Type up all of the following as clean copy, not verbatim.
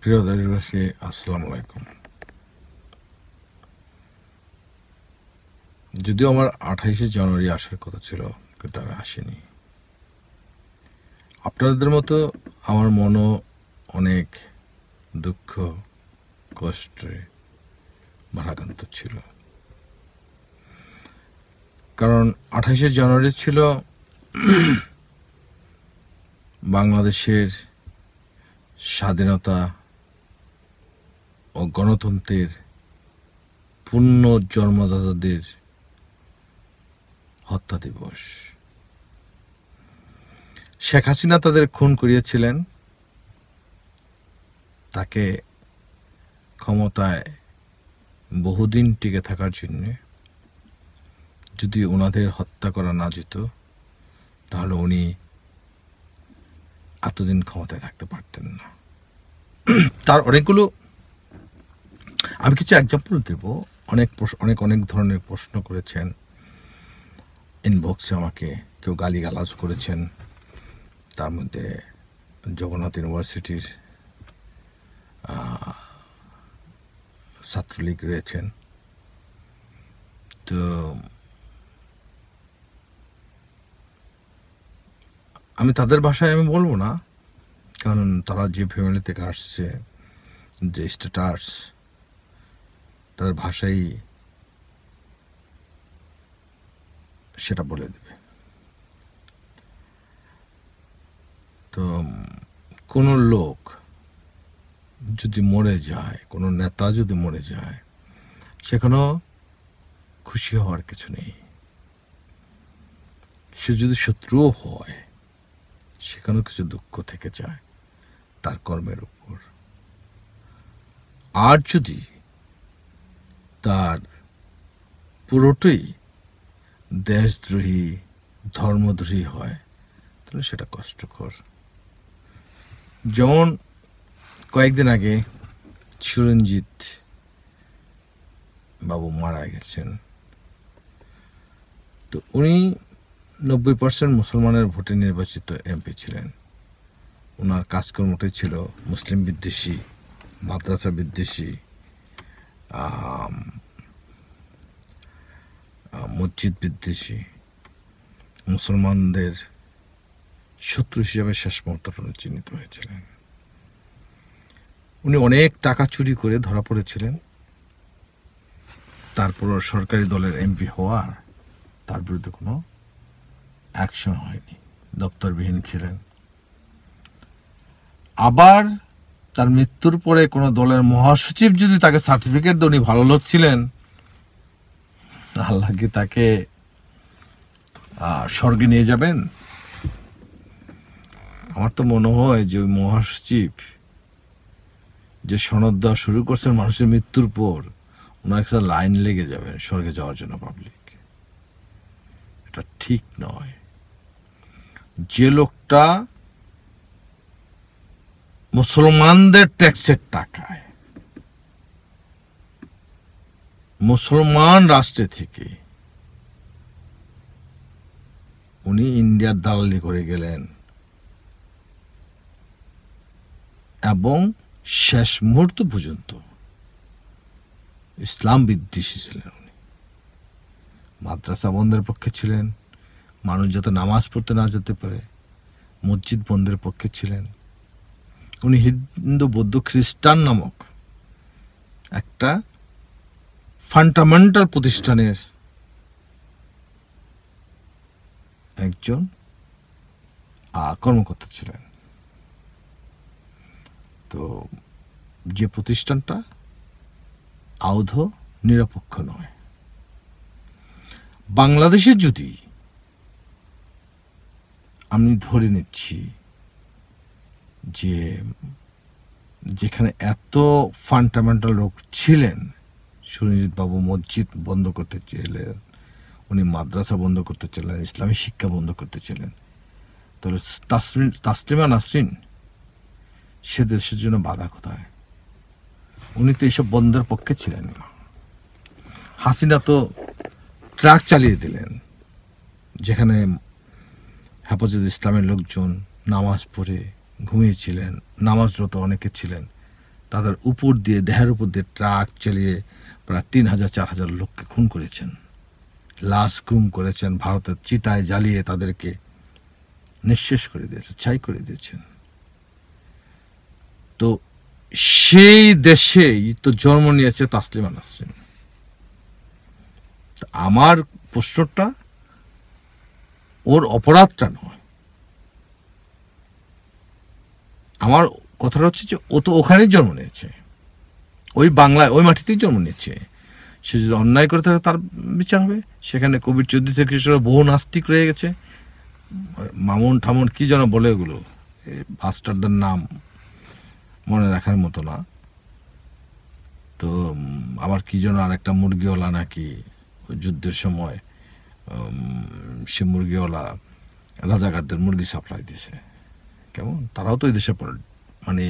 প্রিয় দেশবাসী, আসসালামু আলাইকুম। যদিও আমার 28শে জানুয়ারি আসার কথা ছিল, কিন্তু আমি আসিনি। আপনাদের মতো আমার মনও অনেক দুঃখ কষ্টে ভারাক্রান্ত ছিল। কারণ 28শে জানুয়ারি ছিল বাংলাদেশের স্বাধীনতা ও গণতন্ত্রের পূর্ণ জন্মদাতাদের হত্যা দিবস। শেখ হাসিনা তাদের খুন করিয়েছিলেন, তাকে ক্ষমতায় বহুদিন টিকে থাকার জন্য। যদি ওনাদের হত্যা করা না যেত, তাহলে উনি এতদিন ক্ষমতায় থাকতে পারতেন না। তার অনেকগুলো, আমি কিছু এক্সাম্পল দেব। অনেক অনেক অনেক ধরনের প্রশ্ন করেছেন ইনবক্সে, আমাকে কেউ গালিগালাজ করেছেন। তার মধ্যে জগন্নাথ ইউনিভার্সিটির ছাত্রলীগ রয়েছেন। তো আমি তাদের ভাষায় আমি বলবো না, কারণ তারা যে ফ্যামিলি থেকে আসছে, যে স্ট্যাটাস, তাদের ভাষাই সেটা বলে দেবে। তো কোনো লোক যদি মরে যায়, কোনো নেতা যদি মরে যায়, সেখানেও খুশি হওয়ার কিছু নেই। সে যদি শত্রুও হয়, সেখানেও কিছু দুঃখ থেকে যায় তার কর্মের উপর। আর যদি তার পুরোটাই দেশদ্রোহী ধর্মদ্রোহী হয়, তাহলে সেটা কষ্টকর। যেমন কয়েকদিন আগে সুরঞ্জিত বাবু মারা গেছেন। তো উনি 90% মুসলমানের ভোটে নির্বাচিত এমপি ছিলেন। ওনার কাজকর্মটাই ছিল মুসলিম বিদ্বেষী, মাদ্রাসা বিদ্বেষী, মসজিদ বিদ্বেষী, মুসলমানদের শত্রু হিসেবে শেষ মুহূর্তে চিহ্নিত হয়েছিলেন। উনি অনেক টাকা চুরি করে ধরা পড়েছিলেন। তারপর সরকারি দলের এমপি হওয়ার তার বিরুদ্ধে কোনো অ্যাকশন হয়নি, দপ্তরবিহীন ছিলেন। আবার তার মৃত্যুর পরে কোনো দলের মহাসচিব যদি তাকে সার্টিফিকেট দেন উনি ভালো লোক ছিলেন, আল্লাহ কি তাকে স্বর্গে নিয়ে যাবেন? আমার তো মনে হয় যে ওই মহাসচিব যে সনদ দেওয়া শুরু করছেন মানুষের মৃত্যুর পর, ওনার একটা লাইন লেগে যাবে স্বর্গে যাওয়ার জন্য পাবলিক। এটা ঠিক নয়। যে লোকটা মুসলমানদের ট্যাক্সের টাকায় মুসলমান রাষ্ট্রে থেকে উনি ইন্ডিয়ার দালালি করে গেলেন এবং শেষ মুহূর্ত পর্যন্ত ইসলাম বিদ্বেষী ছিলেন। উনি মাদ্রাসা বন্ধের পক্ষে ছিলেন, মানুষ যাতে নামাজ পড়তে না যেতে পারে মসজিদ বন্ধের পক্ষে ছিলেন। উনি হিন্দু বৌদ্ধ খ্রিস্টান নামক একটা ফান্ডামেন্টাল প্রতিষ্ঠানের একজন কর্মকর্তা ছিলেন। তো যে প্রতিষ্ঠানটা আদৌ নিরপেক্ষ নয়। বাংলাদেশে যদি আমি ধরে নিচ্ছি যে যেখানে এত ফান্ডামেন্টাল লোক ছিলেন, সুরঞ্জিত বাবু মসজিদ বন্ধ করতে চাইলেন, উনি মাদ্রাসা বন্ধ করতে চাইলেন, ইসলামী শিক্ষা বন্ধ করতে চাইলেন, তাহলে তাসলিমা নাসরিন সে দেশের জন্য বাধা কোথায়? উনি তো এইসব বন্ধের পক্ষে ছিলেন না। হাসিনা তো ট্রাক চালিয়ে দিলেন যেখানে হেফাজত ইসলামের লোকজন নামাজ পড়ে ঘুমিয়েছিলেন, নামাজরত অনেকে ছিলেন, তাদের উপর দিয়ে, দেহের উপর দিয়ে ট্রাক চালিয়ে প্রায় 3,000-4,000 লোককে খুন করেছেন, লাশ গুম করেছেন, ভারতের চিতায় জ্বালিয়ে তাদেরকে নিঃশেষ করে দিয়েছে, ছাই করে দিয়েছেন। তো সেই দেশেই তো জন্ম নিয়েছে তাসলিমা নাসরিন। আমার প্রশ্নটা ওর অপরাধটা নয়, আমার কথাটা হচ্ছে যে ও তো ওখানেই জন্ম নিয়েছে, ওই বাংলায়, ওই মাটিতেই জন্ম নিয়েছে। সে যদি অন্যায় করে থাকে তার বিচার হবে। সেখানে কবির চৌধুরী থেকে শুরু বহু নাস্তিক রয়ে গেছে, মামুন ঠামুন কি যেন বলে, ওগুলো বাস্টারদের নাম মনে রাখার মতো না। তো আবার কি যেন আর একটা মুরগিওয়ালা নাকি যুদ্ধের সময় সে মুরগিওয়ালা রাজাকারদের মুরগি সাপ্লাই দিয়েছে, কেমন তারাও তো এই দেশে মানে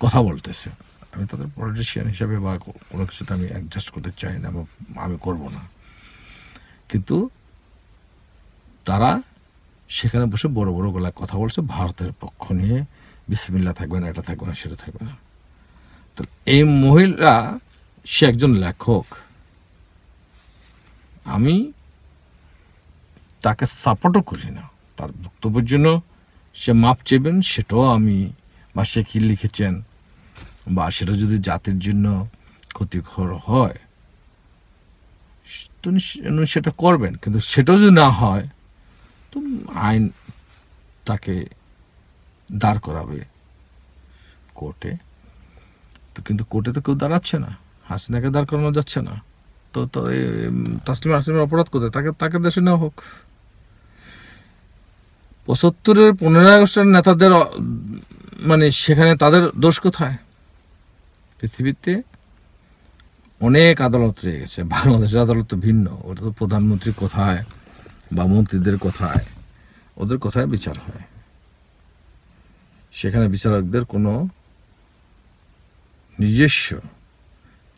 কথা বলতেছে। আমি তাদের পলিটিশিয়ান হিসাবে বা কোনো কিছুতে আমি অ্যাডজাস্ট করতে চাই না বা আমি করব না, কিন্তু তারা সেখানে বসে বড় বড় গলায় কথা বলছে ভারতের পক্ষ নিয়ে, বিসমিল্লাহ থাকবে না, এটা থাকবে না, সেটা থাকবে না। তো এই মহিলা, সে একজন লেখক, আমি তাকে সাপোর্টও করি না। তার বক্তব্যের জন্য সে মাপ চেবেন, সেটাও আমি, বা সে কি লিখেছেন, বা সেটা যদি জাতির জন্য ক্ষতিকর হয় তো সেটা করবেন, কিন্তু সেটাও যদি না হয় তো আইন তাকে দাঁড় করাবে কোর্টে। তো কিন্তু কোর্টে তো কেউ দাঁড়াচ্ছে না, হাসিনাকে দাঁড় করানো যাচ্ছে না। তো তাসলিমা নাসরিনের অপরাধ কোথায়? তাকে দেশে নেওয়া হোক। 75-এর 15 আগস্টের নেতাদের মানে সেখানে তাদের দোষ কোথায়? পৃথিবীতে অনেক আদালত রয়ে গেছে, বাংলাদেশের আদালত তো ভিন্ন। ওটা তো প্রধানমন্ত্রী কোথায় বা মন্ত্রীদের কোথায়, ওদের কোথায় বিচার হয়। সেখানে বিচারকদের কোনো নিজস্ব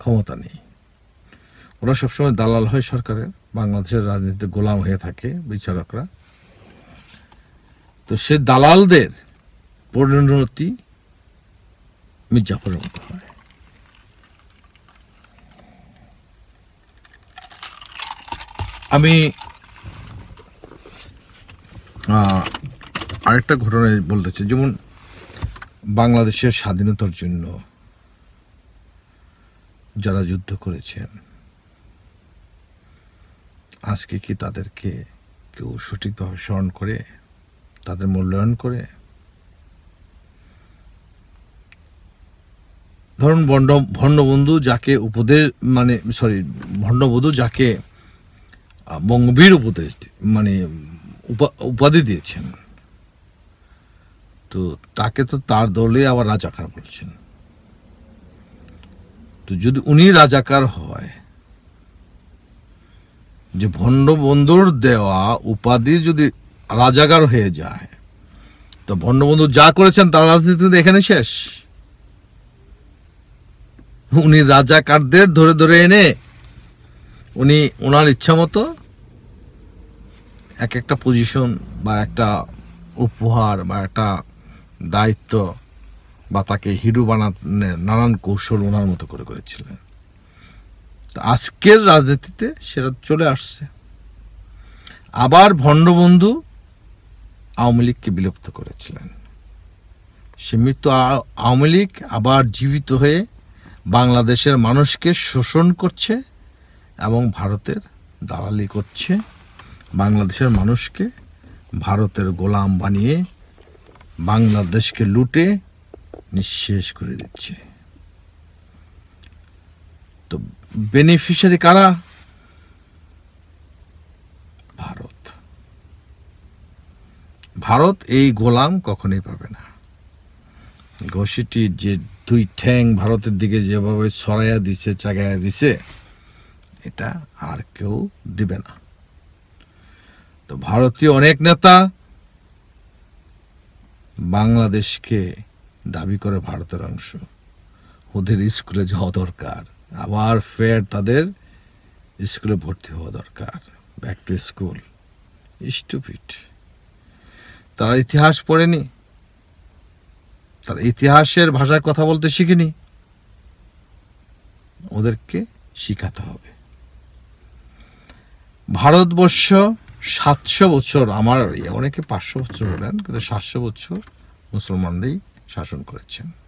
ক্ষমতা নেই, ওরা সবসময় দালাল হয় সরকারের, বাংলাদেশের রাজনীতিতে গোলাম হয়ে থাকে বিচারকরা। তো সে দালালদের পরিণতি মির্জাফরের মতো হয়। আমি আরেকটা ঘটনা বলতে চাই, যেমন বাংলাদেশের স্বাধীনতার জন্য যারা যুদ্ধ করেছেন, আজকে কি তাদেরকে কেউ সঠিকভাবে স্মরণ করে, তাদের মূল্যায়ন করে? ধরুন ভণ্ডবন্ধু যাকে ভণ্ডবধূ যাকে বঙ্গবীর উপদেশ মানে উপাধি দিয়েছেন, তো তাকে তো তার দলে আবার রাজাকার বলছেন। তো যদি উনি রাজাকার হয়, যে ভণ্ডবন্ধুর দেওয়া উপাধি যদি রাজাকার হয়ে যায়, তো ভণ্ডবন্ধু যা করেছেন তার রাজনীতিতে এখানে শেষ। উনি রাজাকারদের ধরে ধরে এনে উনি ওনার ইচ্ছা মতো এক একটা পজিশন বা একটা উপহার বা একটা দায়িত্ব বা তাকে হিরো বানাতে নানান কৌশল ওনার মতো করে করেছিলেন। আজকের রাজনীতিতে সেটা চলে আসছে। আবার ভণ্ডবন্ধু আওয়ামী লীগকে বিলুপ্ত করেছিলেন, সে মৃত্যু আওয়ামী লীগ আবার জীবিত হয়ে বাংলাদেশের মানুষকে শোষণ করছে এবং ভারতের দালালি করছে, বাংলাদেশের মানুষকে ভারতের গোলাম বানিয়ে বাংলাদেশকে লুটে নিঃশেষ করে দিচ্ছে। তো বেনিফিশিয়ারি কারা? ভারত। ভারত এই গোলাম কখনোই পাবে না। ঘষিটি যে দুই ঠ্যাং ভারতের দিকে যেভাবে ছড়াইয়া দিছে, চাগাইয়া দিছে, এটা আর কেউ দিবে না। তো ভারতীয় অনেক নেতা বাংলাদেশকে দাবি করে ভারতের অংশ, ওদের স্কুলে যাওয়া দরকার, আবার ফের তাদের স্কুলে ভর্তি হওয়া দরকার, ব্যাক টু স্কুল। স্টুপিড। তারা ইতিহাস পড়েনি, তারা ইতিহাসের ভাষায় কথা বলতে শিখেনি। ওদেরকে শিখাতে হবে। ভারতবর্ষ 700 বছর, আমার অনেকে 500 বছর বলেন, কিন্তু 700 বছর মুসলমানরাই শাসন করেছেন।